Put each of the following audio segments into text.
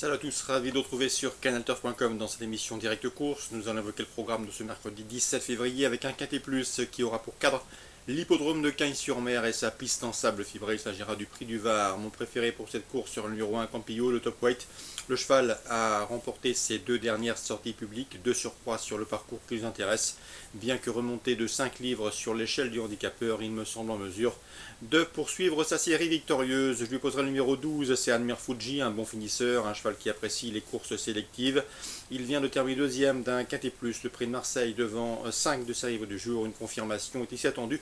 Salut à tous, ravi de vous retrouver sur canalturf.com dans cette émission Direct Course. Nous allons évoquer le programme de ce mercredi 17 février avec un quintet plus qui aura pour cadre l'hippodrome de Cagnes-sur-Mer et sa piste en sable fibré. Il s'agira du Prix du Var, mon préféré pour cette course sur le numéro 1 Campillo, le top weight. Le cheval a remporté ses deux dernières sorties publiques, de surcroît sur le parcours qui nous intéresse. Bien que remonté de 5 livres sur l'échelle du handicapeur, il me semble en mesure de poursuivre sa série victorieuse. Je lui poserai le numéro 12, c'est Admire Fuji, un bon finisseur, un cheval qui apprécie les courses sélectives. Il vient de terminer deuxième d'un quintet plus, le Prix de Marseille, devant 5 de ses rivaux du jour. Une confirmation est ici attendue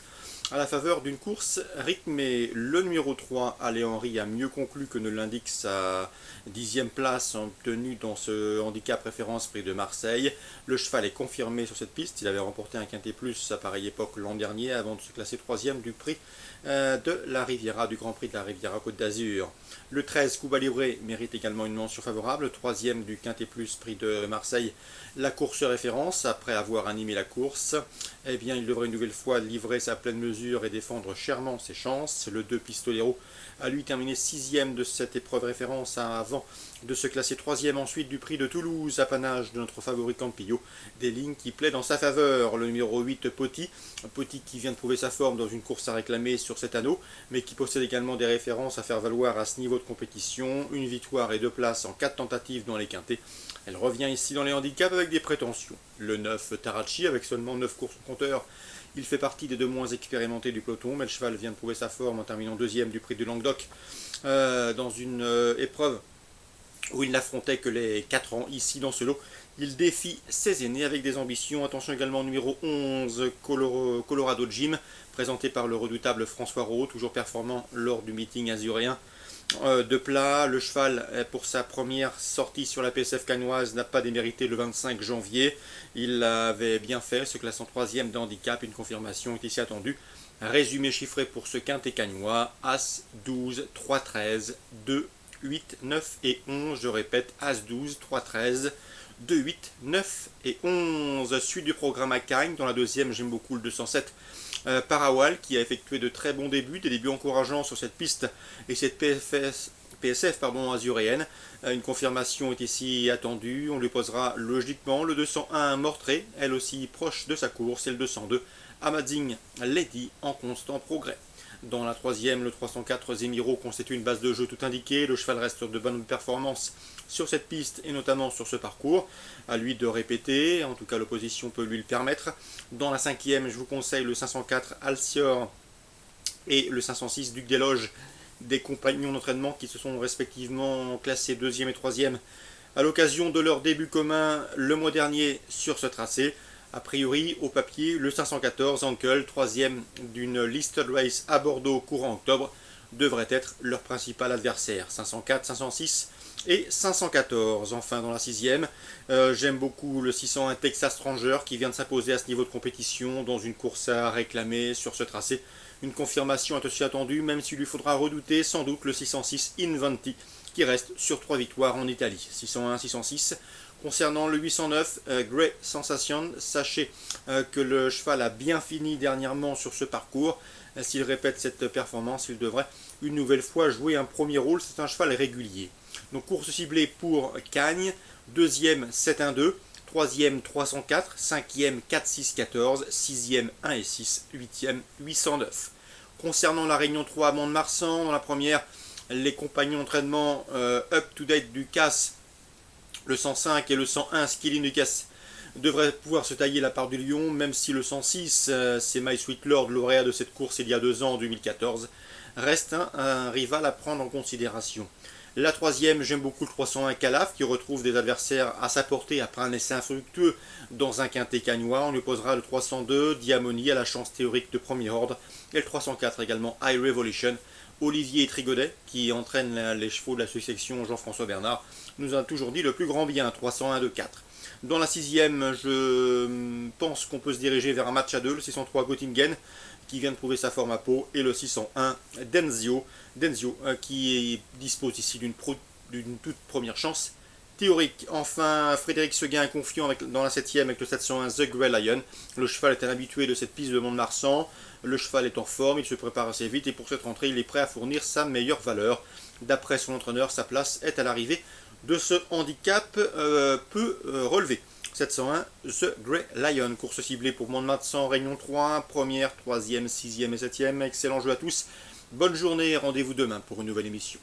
à la faveur d'une course rythmée. Le numéro 3, Allez Henry, a mieux conclu que ne l'indique sa 10e place obtenue dans ce handicap référence Prix de Marseille. Le cheval est confirmé sur cette piste. Il avait remporté un quintet plus à pareille époque l'an dernier avant de se classer 3e du Prix de la Riviera, du Grand Prix de la Riviera Côte d'Azur. Le 13, Cuba Libre, mérite également une mention favorable. 3e du quintet plus Prix de Marseille, la course référence. Après avoir animé la course, eh bien, il devrait une nouvelle fois livrer sa pleine mesure et défendre chèrement ses chances. Le 2, Pistolero, a lui terminé 6e de cette épreuve référence avant de se classer 3e ensuite du Prix de Toulouse, apanage de notre favori Campillo. Des lignes qui plaident en sa faveur. Le numéro 8, Poti qui vient de prouver sa forme dans une course à réclamer sur cet anneau, mais qui possède également des références à faire valoir à ce niveau de compétition. Une victoire et 2 places en 4 tentatives dans les quintets. Elle revient ici dans les handicaps avec des prétentions. Le 9, Tarachi, avec seulement 9 courses au compteur. Il fait partie des deux moins expérimentés du peloton, mais le cheval vient de prouver sa forme en terminant 2e du Prix de Languedoc dans une épreuve où il n'affrontait que les 4 ans. Ici, dans ce lot, il défie ses aînés avec des ambitions. Attention également au numéro 11, Colorado Jim, présenté par le redoutable François Rowe, toujours performant lors du meeting azuréen de plat. Le cheval, pour sa première sortie sur la PSF cagnoise, n'a pas démérité le 25 janvier. Il l'avait bien fait, se classant 3e de handicap. Une confirmation est ici attendue. Résumé chiffré pour ce quintet cagnois: As, 12, 3, 13, 2, 8, 9 et 11. Je répète, As, 12, 3, 13, 2, 8, 9 et 11. Suite du programme à Cagnes. Dans la deuxième, j'aime beaucoup le 207. Parawal, qui a effectué de très bons débuts, des débuts encourageants sur cette piste et cette PSF azuréenne. Une confirmation est ici attendue. On lui posera logiquement le 201 Mortré, elle aussi proche de sa course, et le 202 Amazing Lady, en constant progrès. Dans la troisième, le 304 Zemiro constitue une base de jeu tout indiquée. Le cheval reste de bonnes performances sur cette piste et notamment sur ce parcours. À lui de répéter, en tout cas l'opposition peut lui le permettre. Dans la cinquième, je vous conseille le 504 Alcior et le 506 Duc des Loges, des compagnons d'entraînement qui se sont respectivement classés 2e et 3e à l'occasion de leur début commun le mois dernier sur ce tracé. A priori, au papier, le 514 Ankel, 3e d'une listed race à Bordeaux courant octobre, devrait être leur principal adversaire. 504, 506 et 514. Enfin, dans la 6e, j'aime beaucoup le 601 Texas Ranger qui vient de s'imposer à ce niveau de compétition dans une course à réclamer sur ce tracé. Une confirmation est aussi attendue, même s'il lui faudra redouter sans doute le 606 Inventi qui reste sur 3 victoires en Italie. 601, 606. Concernant le 809 Grey Sensation, sachez que le cheval a bien fini dernièrement sur ce parcours. S'il répète cette performance, il devrait une nouvelle fois jouer un premier rôle. C'est un cheval régulier. Donc course ciblée pour Cagnes, 2e 7-1-2, 3e 304, 5e 4-6-14, 6e 1 et 6, 8e 809. Concernant la Réunion 3 à Mont-de-Marsan, dans la première, les compagnons d'entraînement up-to-date du CAS, le 105 et le 101 Skilling Lucas, devraient pouvoir se tailler la part du lion, même si le 106, c'est My Sweet Lord, lauréat de cette course il y a 2 ans, en 2014, reste un rival à prendre en considération. La troisième, j'aime beaucoup le 301 Calaf, qui retrouve des adversaires à sa portée après un essai infructueux dans un quintet cagnois. On lui posera le 302 Diamoni à la chance théorique de premier ordre, et le 304 également High Revolution. Olivier Trigodet, qui entraîne les chevaux de la succession Jean-François Bernard, nous a toujours dit le plus grand bien, 301 de 4. Dans la 6e, je pense qu'on peut se diriger vers un match à 2, le 603 Göttingen, qui vient de prouver sa forme à Pau, et le 601 Denzio qui dispose ici d'une toute première chance théorique. Enfin, Frédéric Seguin est confiant dans la 7e avec le 701 The Grey Lion. Le cheval est un habitué de cette piste de Mont-de-Marsan. Le cheval est en forme, il se prépare assez vite et pour cette rentrée, il est prêt à fournir sa meilleure valeur. D'après son entraîneur, sa place est à l'arrivée de ce handicap peut relever. 701, The Grey Lion, course ciblée pour Mont-de-Marsan sans Réunion 3, première, troisième, sixième et septième. Excellent jeu à tous. Bonne journée, rendez-vous demain pour une nouvelle émission.